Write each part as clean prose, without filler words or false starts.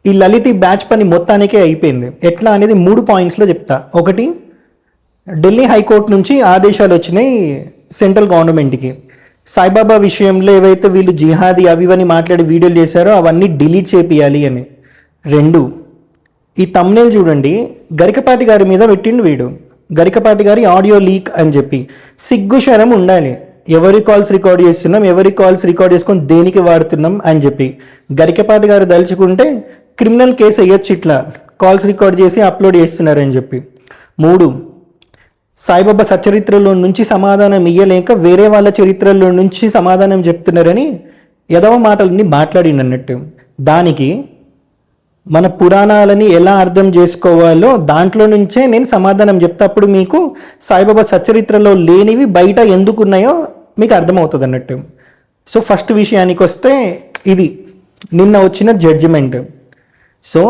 ఈ లలిత్ బ్యాచ్ పని మొత్తానికే అయిపోయింది. ఎట్లా అనేది 3 పాయింట్స్లో చెప్తా. ఒకటి, ఢిల్లీ హైకోర్టు నుంచి ఆదేశాలు వచ్చినాయి సెంట్రల్ గవర్నమెంట్కి. సాయిబాబా విషయంలో ఏవైతే వీళ్ళు జిహాదీ అవి ఇవన్నీ మాట్లాడి వీడియోలు చేశారో అవన్నీ డిలీట్ చేపియాలి అని. 2, ఈ తమ్నేల్ చూడండి, గరికపాటి గారి మీద పెట్టిండు వీడు. గరికపాటి గారి ఆడియో లీక్ అని చెప్పి. సిగ్గు శరం ఉండాలి. ఎవరి కాల్స్ రికార్డ్ చేస్తున్నాం, ఎవరి కాల్స్ రికార్డ్ చేసుకొని దేనికి వాడుతున్నాం అని చెప్పి. గరికపాటి గారు దలుచుకుంటే క్రిమినల్ కేసు వేయొచ్చు, ఇట్లా కాల్స్ రికార్డ్ చేసి అప్లోడ్ చేస్తున్నారని చెప్పి. 3, సాయిబాబా సచరిత్రలో నుంచి సమాధానం ఇయ్యలేక వేరే వాళ్ళ చరిత్రలో నుంచి సమాధానం చెప్తున్నారని ఎదవ మాటలన్నీ మాట్లాడినట్టు. దానికి మన పురాణాలని ఎలా అర్థం చేసుకోవాలో దాంట్లో నుంచే నేను సమాధానం చెప్తాప్పుడు మీకు సాయిబాబా సచరిత్రలో లేనివి బయట ఎందుకున్నాయో మీకు అర్థమవుతుంది అన్నట్టు. సో ఫస్ట్ విషయానికి వస్తే ఇది నిన్న వచ్చిన జడ్జిమెంట్. సో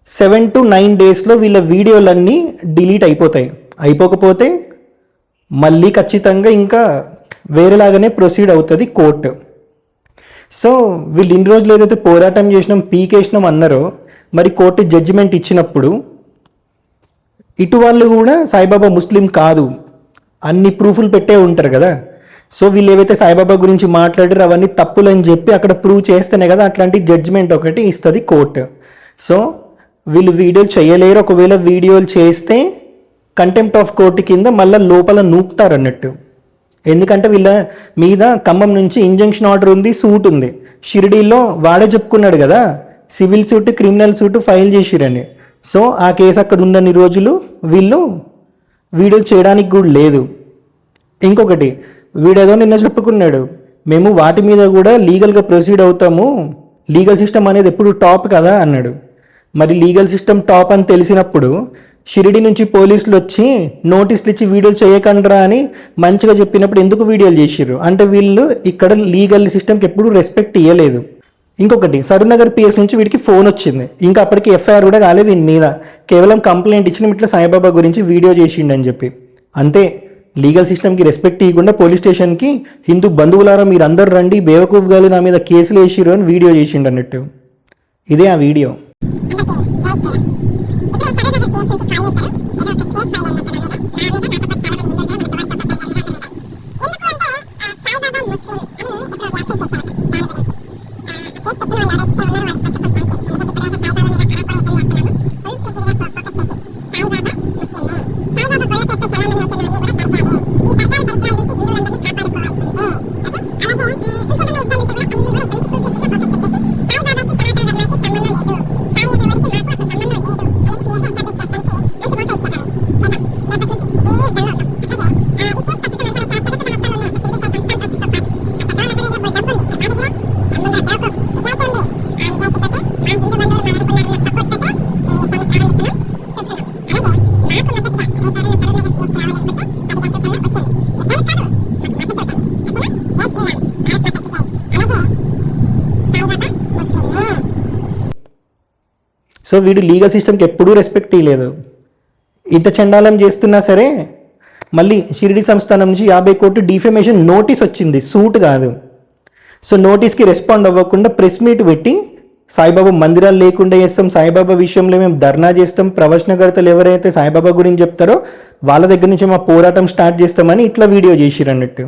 7 to 9 డేస్లో వీళ్ళ వీడియోలన్నీ డిలీట్ అయిపోతాయి. అయిపోకపోతే మళ్ళీ ఖచ్చితంగా ఇంకా వేరేలాగానే ప్రొసీడ్ అవుతుంది కోర్టు. సో వీళ్ళు ఇన్ని రోజులు ఏదైతే పోరాటం చేసినాం, పీకేసినాం అన్నారో, మరి కోర్టు జడ్జిమెంట్ ఇచ్చినప్పుడు ఇటు వాళ్ళు కూడా సాయిబాబా ముస్లిం కాదు అన్ని ప్రూఫ్లు పెట్టే ఉంటారు కదా. సో వీళ్ళు ఏవైతే సాయిబాబా గురించి మాట్లాడారో అవన్నీ తప్పులని చెప్పి అక్కడ ప్రూవ్ చేస్తేనే కదా అట్లాంటి జడ్జిమెంట్ ఒకటి ఇస్తుంది కోర్టు. సో వీళ్ళు వీడియోలు చేయలేరు. ఒకవేళ వీడియోలు చేస్తే కంటెంప్ట్ ఆఫ్ కోర్టు కింద మళ్ళీ లోపల నూపుతారు అన్నట్టు. ఎందుకంటే వీళ్ళ మీద ఖమ్మం నుంచి ఇంజంక్షన్ ఆర్డర్ ఉంది, సూట్ ఉంది. షిరిడీలో వాడే చెప్పుకున్నాడు కదా, civil suit criminal suit file చేసిరని. సో ఆ కేసు అక్కడ ఉన్నన్ని రోజులు వీళ్ళు వీడియోలు చేయడానికి కూడా లేదు. ఇంకొకటి, వీడేదో నిన్న చెప్పుకున్నాడు, మేము వాటి మీద కూడా లీగల్గా ప్రొసీడ్ అవుతాము, లీగల్ సిస్టమ్ అనేది ఎప్పుడు టాప్ కదా అన్నాడు. మరి లీగల్ సిస్టమ్ టాప్ అని తెలిసినప్పుడు షిరిడి నుంచి పోలీసులు వచ్చి నోటీసులు ఇచ్చి వీడియోలు చేయకండ్రా అని మంచిగా చెప్పినప్పుడు ఎందుకు వీడియోలు చేసిర్రు? అంటే వీళ్ళు ఇక్కడ లీగల్ సిస్టమ్కి ఎప్పుడు రెస్పెక్ట్ ఇవ్వలేదు. ఇంకొకటి, సరూనగర్ పిఎస్ నుంచి వీడికి ఫోన్ వచ్చింది. ఇంకా అప్పటికి ఎఫ్ఐఆర్ కూడా కాలేదు వీని మీద, కేవలం కంప్లైంట్ ఇచ్చిన ఇట్లా సాయిబాబా గురించి వీడియో చేసిండని చెప్పి. అంతే, లీగల్ సిస్టమ్కి రెస్పెక్ట్ ఇవ్వకుండా పోలీస్ స్టేషన్కి హిందూ బంధువులారా మీరు అందరు రండి, బేవకూఫ్ గారు నా మీద కేసులు వేసిర్రు అని వీడియో చేసిండు అన్నట్టు. ఇదే ఆ వీడియో. సో వీడు లీగల్ సిస్టమ్కి ఎప్పుడూ రెస్పెక్ట్ ఇవ్వలేదు. ఇంత చండాలం చేస్తున్నా సరే మళ్ళీ షిరిడి సంస్థానం నుంచి 50 కోట్లు డిఫెమేషన్ నోటీస్ వచ్చింది, సూట్ కాదు. సో నోటీస్కి రెస్పాండ్ అవ్వకుండా ప్రెస్ మీట్ పెట్టి సాయిబాబా మందిరాలు లేకుండా చేస్తాం, సాయిబాబా విషయంలో మేము ధర్నా చేస్తాం, ప్రవచనకర్తలు ఎవరైతే సాయిబాబా గురించి చెప్తారో వాళ్ళ దగ్గర నుంచి మా పోరాటం స్టార్ట్ చేస్తామని ఇట్లా వీడియో చేసిరు అన్నట్టు.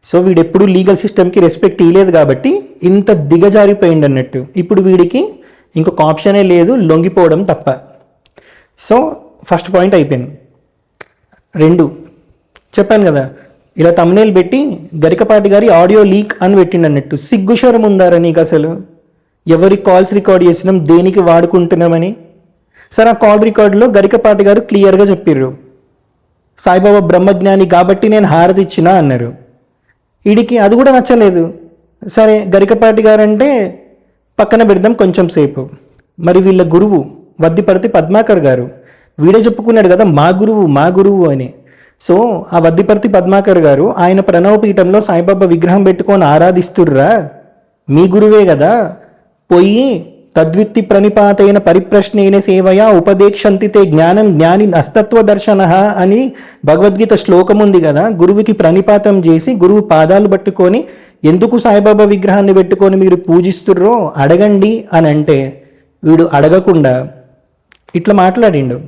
సో వీడెప్పుడు లీగల్ సిస్టమ్కి రెస్పెక్ట్ ఇవ్వలేదు కాబట్టి ఇంత దిగజారిపోయింది అన్నట్టు. ఇప్పుడు వీడికి ఇంకొక ఆప్షనే లేదు, లొంగిపోవడం తప్ప. సో ఫస్ట్ పాయింట్ అయిపోయింది. 2, చెప్పాను కదా, ఇలా తమ్నేల్ పెట్టి గరికపాటి గారి ఆడియో లీక్ అని పెట్టిండు అన్నట్టు. సిగ్గుశరం ఉందారా నీకు అసలు? ఎవరి కాల్స్ రికార్డ్ చేసినాం, దేనికి వాడుకుంటున్నామని? సరే, ఆ కాల్ రికార్డులో గరికపాటి గారు క్లియర్గా చెప్పారు, సాయిబాబా బ్రహ్మజ్ఞాని కాబట్టి నేను హారతి ఇచ్చినా అన్నారు. వీడికి అది కూడా నచ్చలేదు. సరే, గరికపాటి గారు అంటే పక్కన పెడదాం కొంచెం సేపు. మరి వీళ్ళ గురువు వద్దిపర్తి పద్మాకర్ గారు, వీడే చెప్పుకున్నాడు కదా మా గురువు అని. సో ఆ వద్దిపర్తి పద్మాకర్ గారు ఆయన ప్రణవపీఠంలో సాయిబాబా విగ్రహం పెట్టుకొని ఆరాధిస్తుర్రా, మీ గురువే కదా, పోయి తద్విత్తి ప్రణిపాతైన పరిప్రశ్నైన సేవయా ఉపదేక్షంతితే జ్ఞానం జ్ఞాని అస్తత్వ దర్శన అని భగవద్గీత శ్లోకం ఉంది కదా, గురువుకి ప్రణిపాతం చేసి గురువు పాదాలు పట్టుకొని ఎందుకు సాయిబాబా విగ్రహాన్ని పెట్టుకొని మీరు పూజిస్తుర్రో అడగండి అని అంటే వీడు అడగకుండా ఇట్లా మాట్లాడిండు.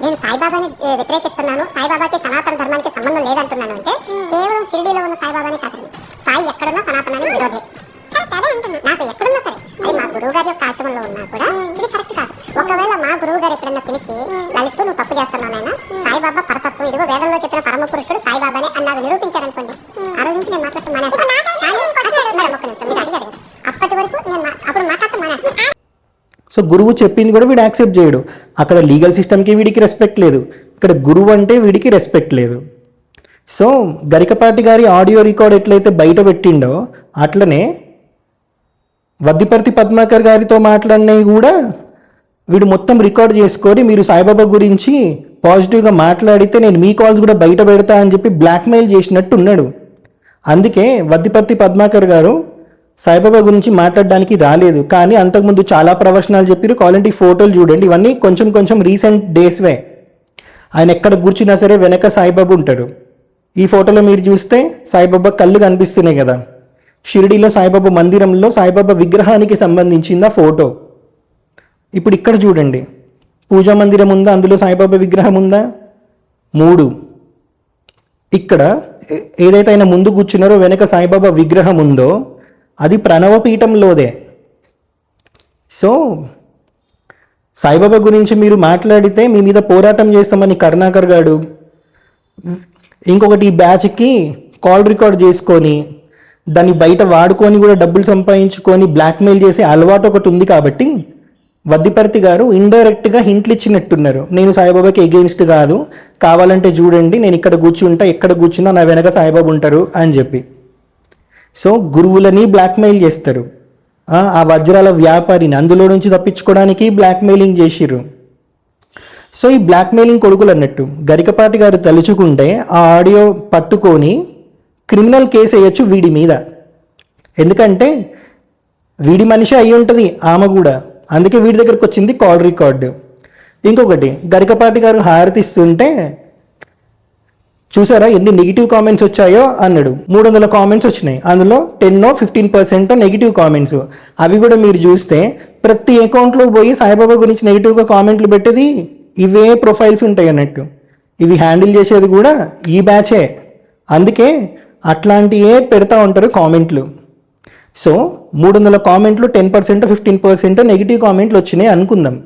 నేను సాయిబాబాని వ్యతిరేకిస్తున్నాను, సాయిబాబాకి సనాతన ధర్మానికి సంబంధం లేదంటున్నాను అంటే కేవలం షిరిడీలో ఉన్న సాయిబాబాని కాదు, సాయి ఎక్కడున్నా సనాతనానికి విరోధే. నాకు ఎక్కడున్నా సరే, అది మా గురువు గారి యొక్క ఆశ్రమంలో ఉన్నా కూడా ఇది కరెక్ట్ కాదు. ఒకవేళ మా గురువు గారు ఎప్పుడన్నా పిలిచి లలితూ నువ్వు తప్పు చేస్తున్నానైనా, సాయిబాబా పరతత్వం, ఇదిగో వేదంలో చెప్పిన పరమ పురుషుడు సాయిబాబానే అన్నది నిరూపించారనుకోండి, ఆ రోజు నుంచి నేను మాట్లాడుతూ మానేస్తాను. ఒక్క నిమిషం, మీరు అడిగారు అప్పటి వరకు నేను అప్పుడు మాట్లాడుతూ మానేస్తాను. సో గురువు చెప్పింది కూడా వీడు యాక్సెప్ట్ చేయడు. అక్కడ లీగల్ సిస్టమ్కి వీడికి రెస్పెక్ట్ లేదు, ఇక్కడ గురువు అంటే వీడికి రెస్పెక్ట్ లేదు. సో గరికపాటి గారి ఆడియో రికార్డ్ ఎట్లయితే బయట పెట్టిండో అట్లనే వద్దిపర్తి పద్మాకర్ గారితో మాట్లాడినవి కూడా వీడు మొత్తం రికార్డ్ చేసుకొని మీరు సాయిబాబా గురించి పాజిటివ్గా మాట్లాడితే నేను మీ కాల్స్ కూడా బయట పెడతా అని చెప్పి బ్లాక్మెయిల్ చేసినట్టు ఉన్నాడు. అందుకే వద్దిపర్తి పద్మాకర్ గారు సాయిబాబా గురించి మాట్లాడడానికి రాలేదు. కానీ అంతకుముందు చాలా ప్రవచనాలు చెప్పారు. కావాలంటే ఫోటోలు చూడండి, ఇవన్నీ కొంచెం కొంచెం రీసెంట్ డేస్వే. ఆయన ఎక్కడ కూర్చున్నా సరే వెనక సాయిబాబా ఉంటాడు. ఈ ఫోటోలో మీరు చూస్తే సాయిబాబా కళ్ళు కనిపిస్తున్నాయి కదా, షిరిడీలో సాయిబాబా మందిరంలో సాయిబాబా విగ్రహానికి సంబంధించిన ఫోటో. ఇప్పుడు ఇక్కడ చూడండి, పూజా మందిరం ఉందా, అందులో సాయిబాబా విగ్రహం ఉందా? 3. ఇక్కడ ఏదైతే ఆయన ముందు కూర్చున్నారో వెనక సాయిబాబా విగ్రహం ఉందో అది ప్రణవపీఠంలోదే. సో సాయిబాబా గురించి మీరు మాట్లాడితే మీ మీద పోరాటం చేస్తామని కరుణాకర్ గారు, ఇంకొకటి ఈ బ్యాచ్కి కాల్ రికార్డ్ చేసుకొని దాన్ని బయట వాడుకొని కూడా డబ్బులు సంపాదించుకొని బ్లాక్మెయిల్ చేసే అలవాటు ఒకటి ఉంది. కాబట్టి వద్దిపర్తి గారు ఇండైరెక్ట్గా హింట్లు ఇచ్చినట్టున్నారు, నేను సాయిబాబాకి ఎగెయిన్స్ట్ కాదు, కావాలంటే చూడండి నేను ఇక్కడ కూర్చుంటా, ఎక్కడ కూర్చున్నా నా వెనక సాయిబాబా ఉంటారు అని చెప్పి. సో గురువులని బ్లాక్మెయిల్ చేస్తారు. ఆ వజ్రాల వ్యాపారిని అందులో నుంచి తప్పించుకోవడానికి బ్లాక్మెయిలింగ్ చేసిర్రు. సో ఈ బ్లాక్మెయిలింగ్ కొడుకులు అన్నట్టు గరికపాటి గారు తలుచుకుంటే ఆ ఆడియో పట్టుకొని క్రిమినల్ కేసు వేయచ్చు వీడి మీద. ఎందుకంటే వీడి మనిషి అయి ఉంటుంది ఆమె కూడా, అందుకే వీడి దగ్గరకు వచ్చింది కాల్ రికార్డు. ఇంకొకటి గరికపాటి గారు హారతిస్తుంటే చూసారా ఎన్ని నెగిటివ్ కామెంట్స్ వచ్చాయో అన్నాడు. 300 కామెంట్స్ వచ్చినాయి, అందులో 10-15% నెగిటివ్ కామెంట్స్. అవి కూడా మీరు చూస్తే ప్రతి అకౌంట్లో పోయి సాయిబాబా గురించి నెగిటివ్గా కామెంట్లు పెట్టేది ఇవే ప్రొఫైల్స్ ఉంటాయి అన్నట్టు. ఇవి హ్యాండిల్ చేసేది కూడా ఈ బ్యాచే, అందుకే అట్లాంటివే పెడతా ఉంటారు కామెంట్లు. సో 300 కామెంట్లు 10%-15% నెగిటివ్ కామెంట్లు వచ్చినాయి అనుకుందాం.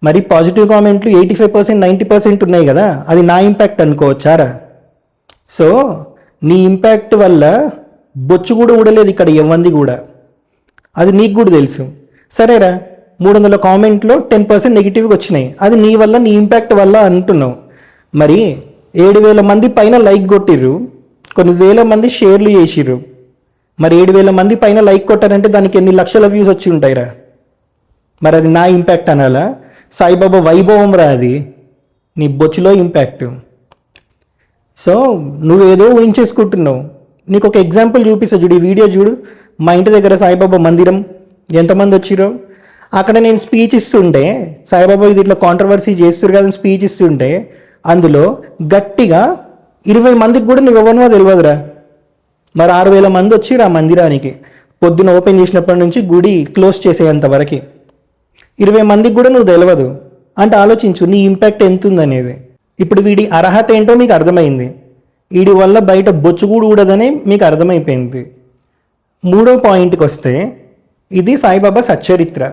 మరి పాజిటివ్ కామెంట్లు 85%-90% ఉన్నాయి కదా, అది నా ఇంపాక్ట్ అనుకోవచ్చారా? సో నీ ఇంపాక్ట్ వల్ల బొచ్చు కూడా ఊడలేదు ఇక్కడ ఎవ్వంది కూడా, అది నీకు కూడా తెలుసు. సరేరా, 300 కామెంట్లో 10% నెగిటివ్గా వచ్చినాయి, అది నీ వల్ల నీ ఇంపాక్ట్ వల్ల అంటున్నావు. మరి 7,000 మంది పైన లైక్ కొట్టిర్రు, కొన్ని వేల మంది షేర్లు చేసిర్రు. మరి 7,000 మంది పైన లైక్ కొట్టారంటే దానికి ఎన్ని లక్షల వ్యూస్ వచ్చి ఉంటాయిరా? మరి అది నా ఇంపాక్ట్ అనాలా? సాయిబాబా వైభవం రా అది, నీ బొచ్చులో ఇంపాక్ట్. సో నువ్వేదో ఊహించేసుకుంటున్నావు. నీకు ఒక ఎగ్జాంపుల్ చూపిస్తా చూడు, ఈ వీడియో చూడు. మా ఇంటి దగ్గర సాయిబాబా మందిరం ఎంతమంది వచ్చిరో, అక్కడ నేను స్పీచ్ ఇస్తుంటే సాయిబాబా ఇది ఇట్లా కాంట్రవర్సీ చేస్తారు కదా స్పీచ్ ఇస్తుంటే అందులో గట్టిగా 20 మందికి కూడా నువ్వు ఎవరినో తెలియదురా. మరి 6,000 మంది వచ్చిర్రు ఆ మందిరానికి, పొద్దున ఓపెన్ చేసినప్పటి నుంచి గుడి క్లోజ్ చేసేంత వరకు 20 మందికి కూడా నువ్వు తెలియదు అంటే ఆలోచించు నీ ఇంపాక్ట్ ఎంత ఉందనేది. ఇప్పుడు వీడి అర్హత ఏంటో మీకు అర్థమైంది, వీడి వల్ల బయట బొచ్చు కూడా ఊడదని మీకు అర్థమైపోయింది. 3వ పాయింట్కి వస్తే ఇది సాయిబాబా సచ్చరిత్ర.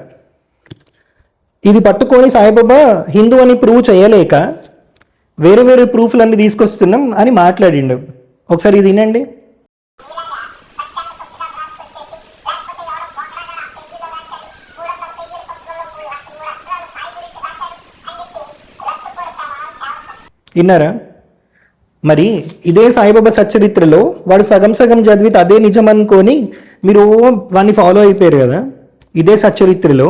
ఇది పట్టుకొని సాయిబాబా హిందూ అని ప్రూవ్ చేయలేక వేరే వేరే ప్రూఫ్లన్నీ తీసుకొస్తున్నాం అని మాట్లాడిండు. ఒకసారి ఇది వినండి. విన్నారా? మరి ఇదే సాయిబాబా సచ్చరిత్రలో వాడు సగం సగం చదివితే అదే నిజం అనుకొని మీరు వాడిని ఫాలో అయిపోయారు కదా. ఇదే సచ్చరిత్రలో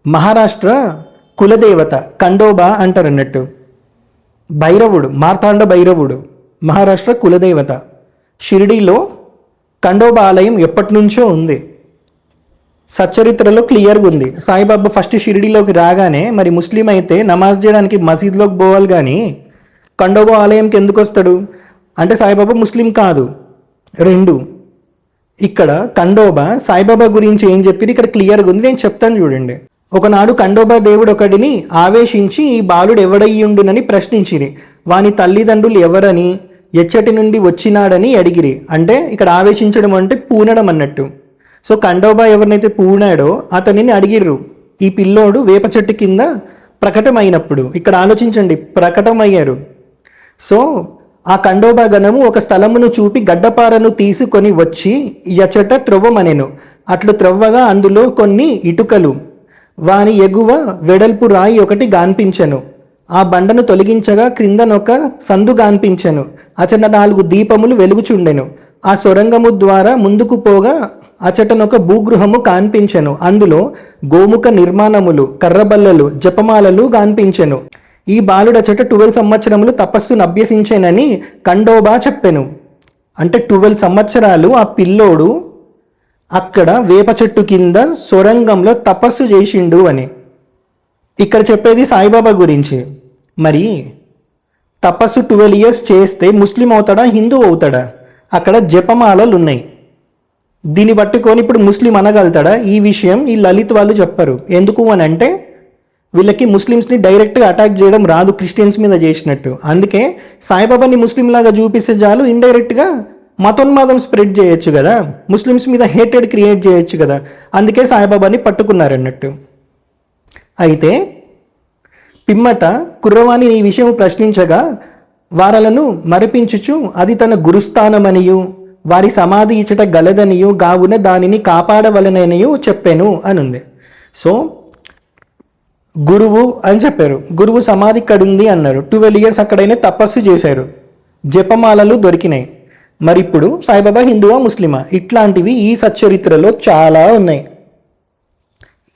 మహారాష్ట్ర కులదేవత ఖండోబా అంటారు అన్నట్టు. భైరవుడు, మార్తాండ భైరవుడు మహారాష్ట్ర కులదేవత. షిరిడీలో ఖండోబా ఆలయం ఎప్పటి నుంచో ఉంది. సచ్చరిత్రలో క్లియర్గా ఉంది. సాయిబాబా ఫస్ట్ షిరిడీలోకి రాగానే మరి ముస్లిం అయితే నమాజ్ చేయడానికి మసీద్లోకి పోవాలి, కానీ ఖండోబా ఆలయంకి ఎందుకు వస్తాడు అంటే సాయిబాబా ముస్లిం కాదు. రెండు, ఇక్కడ ఖండోబా సాయిబాబా గురించి ఏం చెప్పి ఇక్కడ క్లియర్గా ఉంది, నేను చెప్తాను చూడండి. ఒకనాడు ఖండోబా దేవుడు ఒకడిని ఆవేశించి ఈ బాలుడు ఎవడయ్యుండునని ప్రశ్నించిరి. వాని తల్లిదండ్రులు ఎవరని, ఎచ్చటి నుండి వచ్చినాడని అడిగిరి. అంటే ఇక్కడ ఆవేశించడం అంటే పూనడం అన్నట్టు. సో ఖండోబా ఎవరినైతే పూనాడో అతనిని అడిగిర్రు, ఈ పిల్లోడు వేప చెట్టు కింద ప్రకటమైనప్పుడు. ఇక్కడ ఆలోచించండి, ప్రకటమయ్యారు. సో ఆ ఖండోబా గణము ఒక స్థలమును చూపి గడ్డపారను తీసుకొని వచ్చి ఎచ్చట త్రవ్వమనెను. అట్లు త్రవ్వగా అందులో కొన్ని ఇటుకలు, వాని ఎగువ వెడల్పు రాయి ఒకటి గాన్పించెను. ఆ బండను తొలగించగా క్రిందనొక సందు గాన్పించెను. అచట 4 దీపములు వెలుగుచుండెను. ఆ సొరంగము ద్వారా ముందుకు పోగా అచటనొక భూగృహము కాన్పించెను. అందులో గోముఖ నిర్మాణములు, కర్రబల్లలు, జపమాలలు గాన్పించెను. ఈ బాలుడచట 12 సంవత్సరములు తపస్సును అభ్యసించెనని ఖండోబా చెప్పెను. అంటే 12 సంవత్సరాలు ఆ పిల్లోడు అక్కడ వేప చెట్టు కింద సొరంగంలో తపస్సు చేసిండు అని ఇక్కడ చెప్పేది సాయిబాబా గురించి. మరి తపస్సు 12 ఇయర్స్ చేస్తే ముస్లిం అవుతాడా, హిందూ అవుతాడా? అక్కడ జపమాలలు ఉన్నాయి. దీన్ని పట్టుకొని ఇప్పుడు ముస్లిం అనగలుగుతాడా? ఈ విషయం ఈ లలిత్ వాళ్ళు చెప్పారు. ఎందుకు అని అంటే వీళ్ళకి ముస్లిమ్స్ని డైరెక్ట్గా అటాక్ చేయడం రాదు, క్రిస్టియన్స్ మీద చేసినట్టు. అందుకే సాయిబాబాని ముస్లింలాగా చూపిస్తే చాలు, ఇండైరెక్ట్గా మతోన్మాదం స్ప్రెడ్ చేయొచ్చు కదా, ముస్లిమ్స్ మీద హేటెడ్ క్రియేట్ చేయొచ్చు కదా. అందుకే సాయిబాబాని పట్టుకున్నారన్నట్టు. అయితే పిమ్మట కుర్రవాణి ఈ విషయం ప్రశ్నించగా వారలను మరిపించుచు అది తన గురుస్థానమనియు వారి సమాధి ఇచ్చట గలదనియు గావున దానిని కాపాడవలననియు చెప్పాను అనుంది. సో గురువు అని చెప్పారు, గురువు సమాధి ఇక్కడుంది అన్నారు. 12 ఇయర్స్ అక్కడైనా తపస్సు చేశారు, జపమాలలు దొరికినాయి. మరి ఇప్పుడు సాయిబాబా హిందువా ముస్లిమా? ఇట్లాంటివి ఈ సచ్చరిత్రలో చాలా ఉన్నాయి.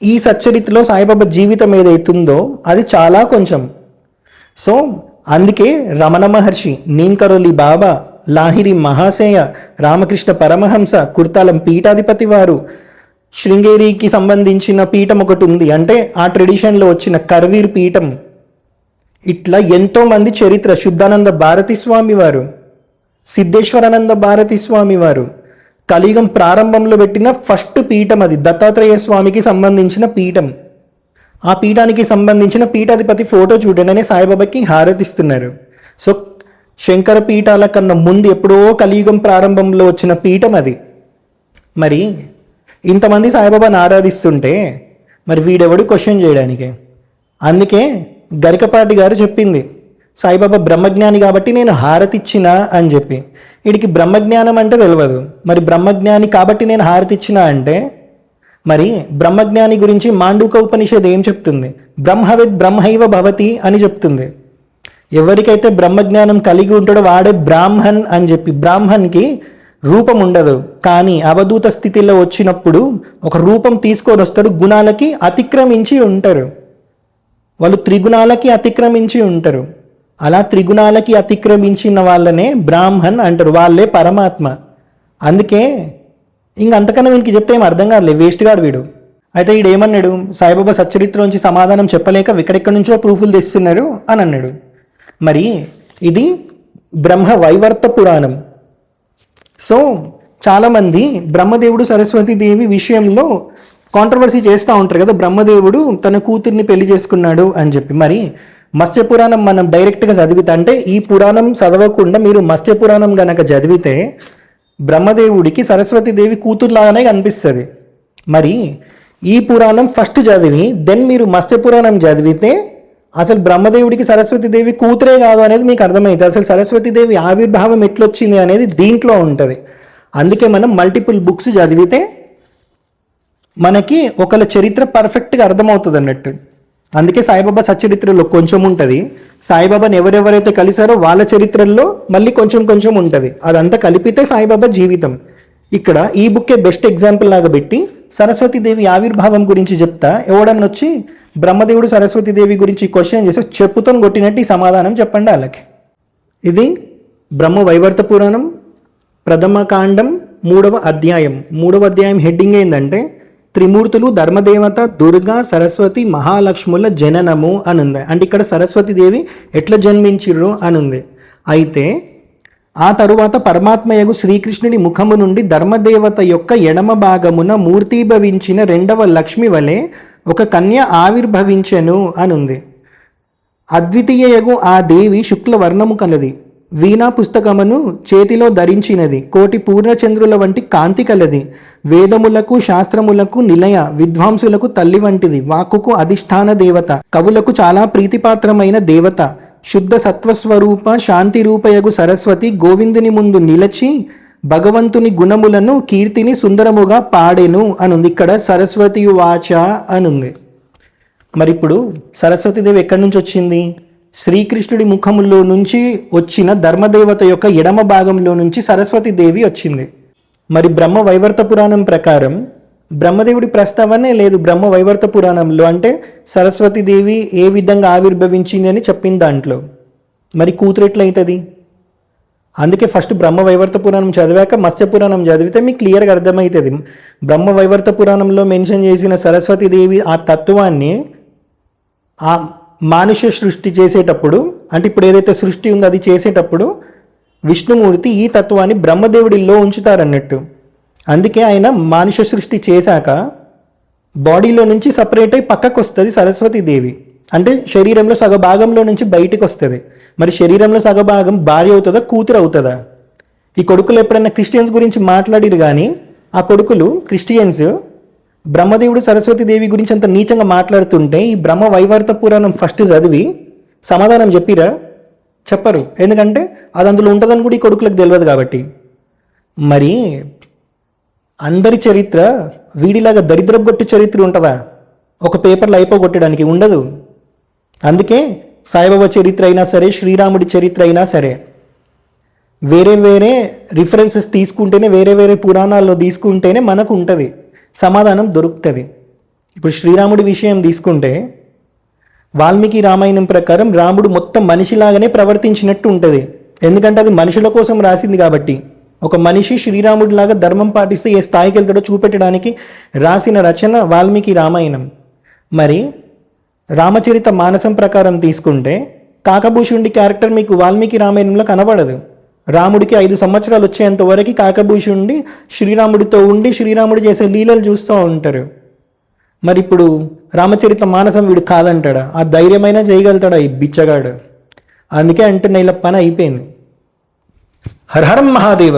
ఈ సచ్చరిత్రలో సాయిబాబా జీవితం ఏదైతుందో అది చాలా కొంచెం. సో అందుకే రమణ మహర్షి, నీంకరోలి బాబా, లాహిరి మహాశయ, రామకృష్ణ పరమహంస, కుర్తాలం పీఠాధిపతి వారు, శృంగేరికి సంబంధించిన పీఠం ఒకటి ఉంది, అంటే ఆ ట్రెడిషన్లో వచ్చిన కర్వీర్ పీఠం. ఇట్లా ఎంతోమంది చరిత్ర, శుద్ధానంద భారతి స్వామి వారు, సిద్ధేశ్వరానంద భారతి స్వామి వారు, కలియుగం ప్రారంభంలో పెట్టిన ఫస్ట్ పీఠం అది, దత్తాత్రేయ స్వామికి సంబంధించిన పీఠం. ఆ పీఠానికి సంబంధించిన పీఠాధిపతి ఫోటో చూడండి, సాయిబాబాకి హారతిస్తున్నారు. సో శంకర పీఠాల కన్నా ముందు ఎప్పుడో కలియుగం ప్రారంభంలో వచ్చిన పీఠం అది. మరి ఇంతమంది సాయిబాబాని ఆరాధిస్తుంటే మరి వీడెవడు క్వశ్చన్ చేయడానికి? అందుకే గరికపాటి గారు చెప్పింది, సాయిబాబా బ్రహ్మజ్ఞాని కాబట్టి నేను హారతి ఇచ్చినా అని చెప్పి. వీడికి బ్రహ్మజ్ఞానం అంటే తెలియదు. మరి బ్రహ్మజ్ఞాని కాబట్టి నేను హారతి ఇచ్చినా అంటే, మరి బ్రహ్మజ్ఞాని గురించి మాండూక ఉపనిషద్ ఏం చెప్తుంది? బ్రహ్మవిద్ బ్రహ్మైవ భవతి అని చెప్తుంది. ఎవరికైతే బ్రహ్మజ్ఞానం కలిగి ఉంటాడో వాడే బ్రాహ్మణ్ అని చెప్పి. బ్రాహ్మణ్కి రూపం ఉండదు, కానీ అవధూత స్థితిలో వచ్చినప్పుడు ఒక రూపం తీసుకొని వస్తారు. గుణాలకి అతిక్రమించి ఉంటారు వాళ్ళు, త్రిగుణాలకి అతిక్రమించి ఉంటారు. అలా త్రిగుణాలకి అతిక్రమించిన వాళ్ళనే బ్రాహ్మణ్ అంటారు, వాళ్ళే పరమాత్మ. అందుకే ఇంకంతకన్నా వీనికి చెప్తే ఏం అర్థం కాదులే, వేస్ట్ గాడు వీడు. అయితే వీడు ఏమన్నాడు, సాయిబాబా సచ్చరిత్ర నుంచి సమాధానం చెప్పలేక ఎక్కడెక్కడి నుంచో ప్రూఫ్లు తెస్తున్నారు అని అన్నాడు. మరి ఇది బ్రహ్మ వైవర్త పురాణం. సో చాలామంది బ్రహ్మదేవుడు సరస్వతీదేవి విషయంలో కాంట్రవర్సీ చేస్తూ ఉంటారు కదా, బ్రహ్మదేవుడు తన కూతుర్ని పెళ్లి చేసుకున్నాడు అని చెప్పి. మరి మత్స్య పురాణం మనం డైరెక్ట్గా చదివితే, అంటే ఈ పురాణం చదవకుండా మీరు మత్స్య పురాణం గనక చదివితే బ్రహ్మదేవుడికి సరస్వతీదేవి కూతురులాగానే కనిపిస్తుంది. మరి ఈ పురాణం ఫస్ట్ చదివి దెన్ మీరు మత్స్య పురాణం చదివితే అసలు బ్రహ్మదేవుడికి సరస్వతీదేవి కూతురే కాదు అనేది మీకు అర్థమైంది. అసలు సరస్వతీదేవి ఆవిర్భావం ఎట్లొచ్చింది అనేది దీంట్లో ఉంటుంది. అందుకే మనం మల్టిపుల్ బుక్స్ చదివితే మనకి ఒకళ్ళ చరిత్ర పర్ఫెక్ట్గా అర్థమవుతుంది అన్నట్టు. అందుకే సాయిబాబా సచ్చరిత్రలో కొంచెం ఉంటుంది, సాయిబాబాని ఎవరెవరైతే కలిశారో వాళ్ళ చరిత్రల్లో మళ్ళీ కొంచెం కొంచెం ఉంటుంది. అదంతా కలిపితే సాయిబాబా జీవితం. ఇక్కడ ఈ బుక్కే బెస్ట్ ఎగ్జాంపుల్ లాగా పెట్టి సరస్వతీదేవి ఆవిర్భావం గురించి చెప్తా, ఎవడన్నా వచ్చి బ్రహ్మదేవుడు సరస్వతీదేవి గురించి క్వశ్చన్ చేస్తే చెప్పుతో కొట్టినట్టు ఈ సమాధానం చెప్పండి వాళ్ళకి. ఇది బ్రహ్మ వైవర్త పురాణం ప్రథమ కాండం 3వ అధ్యాయం. 3వ అధ్యాయం హెడ్డింగ్ ఏంటంటే త్రిమూర్తులు ధర్మదేవత దుర్గా సరస్వతి మహాలక్ష్ముల జననము అని ఉంది. అంటే ఇక్కడ సరస్వతీదేవి ఎట్లా జన్మించిర్రు అని ఉంది. అయితే ఆ తరువాత పరమాత్మయగు శ్రీకృష్ణుడి ముఖము నుండి ధర్మదేవత యొక్క ఎడమ భాగమున మూర్తీభవించిన 2వ లక్ష్మి వలె ఒక కన్య ఆవిర్భవించెను అని ఉంది. అద్వితీయయగు ఆ దేవి శుక్ల వర్ణము కలది, వీణా పుస్తకమును చేతిలో ధరించినది, కోటి పూర్ణచంద్రుల వంటి కాంతి కలది, వేదములకు శాస్త్రములకు నిలయ, విద్వాంసులకు తల్లి వంటిది, వాక్కుకు అధిష్టాన దేవత, కవులకు చాలా ప్రీతిపాత్రమైన దేవత, శుద్ధ సత్వస్వరూప శాంతి రూపయగు సరస్వతి గోవిందుని ముందు నిలచి భగవంతుని గుణములను కీర్తిని సుందరముగా పాడెను అనుంది. ఇక్కడ సరస్వతి వాచ అనుంది. మరి ఇప్పుడు సరస్వతీదేవి ఎక్కడి నుంచి వచ్చింది? శ్రీకృష్ణుడి ముఖములో నుంచి వచ్చిన ధర్మదేవత యొక్క ఎడమ భాగంలో నుంచి సరస్వతీదేవి వచ్చింది. మరి బ్రహ్మ వైవర్త పురాణం ప్రకారం బ్రహ్మదేవుడి ప్రస్తావనే లేదు బ్రహ్మ వైవర్త పురాణంలో. అంటే సరస్వతీదేవి ఏ విధంగా ఆవిర్భవించింది అని చెప్పిన దాంట్లో మరి కూతురు ఎట్లయితుంది? అందుకే ఫస్ట్ బ్రహ్మ వైవర్త పురాణం చదివాక మత్స్య పురాణం చదివితే మీకు క్లియర్గా అర్థమవుతుంది. బ్రహ్మ వైవర్త పురాణంలో మెన్షన్ చేసిన సరస్వతీదేవి ఆ తత్వాన్ని ఆ మానుష సృష్టి చేసేటప్పుడు, అంటే ఇప్పుడు ఏదైతే సృష్టి ఉందో అది చేసేటప్పుడు విష్ణుమూర్తి ఈ తత్వాన్ని బ్రహ్మదేవుడిలో ఉంచుతారన్నట్టు. అందుకే ఆయన మానుష సృష్టి చేశాక బాడీలో నుంచి సపరేట్ అయి పక్కకు వస్తుంది సరస్వతీదేవి. అంటే శరీరంలో సగభాగంలో నుంచి బయటికి వస్తుంది. మరి శరీరంలో సగభాగం భార్య అవుతుందా కూతురు అవుతుందా? ఈ కొడుకులు ఎప్పుడైనా క్రిస్టియన్స్ గురించి మాట్లాడిరు కానీ ఆ కొడుకులు క్రిస్టియన్స్ బ్రహ్మదేవుడు సరస్వతీదేవి గురించి అంత నీచంగా మాట్లాడుతుంటే ఈ బ్రహ్మ వైవర్త పురాణం ఫస్ట్ చదివి సమాధానం చెప్పిరా? చెప్పరు. ఎందుకంటే అది అందులో ఉంటుందని కూడా ఈ కొడుకులకు తెలియదు కాబట్టి. మరి అందరి చరిత్ర వీడిలాగా దరిద్రపు చరిత్ర ఉంటుందా? ఒక పేపర్లో అయిపోగొట్టడానికి ఉండదు. అందుకే సాయిబాబా చరిత్ర అయినా సరే, శ్రీరాముడి చరిత్ర అయినా సరే వేరే వేరే రిఫరెన్సెస్ తీసుకుంటేనే, వేరే వేరే పురాణాల్లో తీసుకుంటేనే మనకు ఉంటుంది, సమాధానం దొరుకుతుంది. ఇప్పుడు శ్రీరాముడి విషయం తీసుకుంటే వాల్మీకి రామాయణం ప్రకారం రాముడు మొత్తం మనిషిలాగానే ప్రవర్తించినట్టు ఉంటుంది. ఎందుకంటే అది మనుషుల కోసం రాసింది కాబట్టి. ఒక మనిషి శ్రీరాముడిలాగా ధర్మం పాటిస్తే ఏ స్థాయికి వెళ్తాడో చూపెట్టడానికి రాసిన రచన వాల్మీకి రామాయణం. మరి రామచరిత మానసం ప్రకారం తీసుకుంటే కాకభూషుడి క్యారెక్టర్ మీకు వాల్మీకి రామాయణంలో కనబడదు. రాముడికి 5 సంవత్సరాలు వచ్చేంత వరకు కాకభూషుడి శ్రీరాముడితో ఉండి శ్రీరాముడు చేసే లీలలు చూస్తూ ఉంటారు. మరి ఇప్పుడు రామచరిత మానసం వీడు కాదంటాడా? ఆ ధైర్యమైనా చేయగలుగుతాడా ఈ బిచ్చగాడు? అందుకే అంటున్న ఇలా పని అయిపోయింది. హర హర మహాదేవ.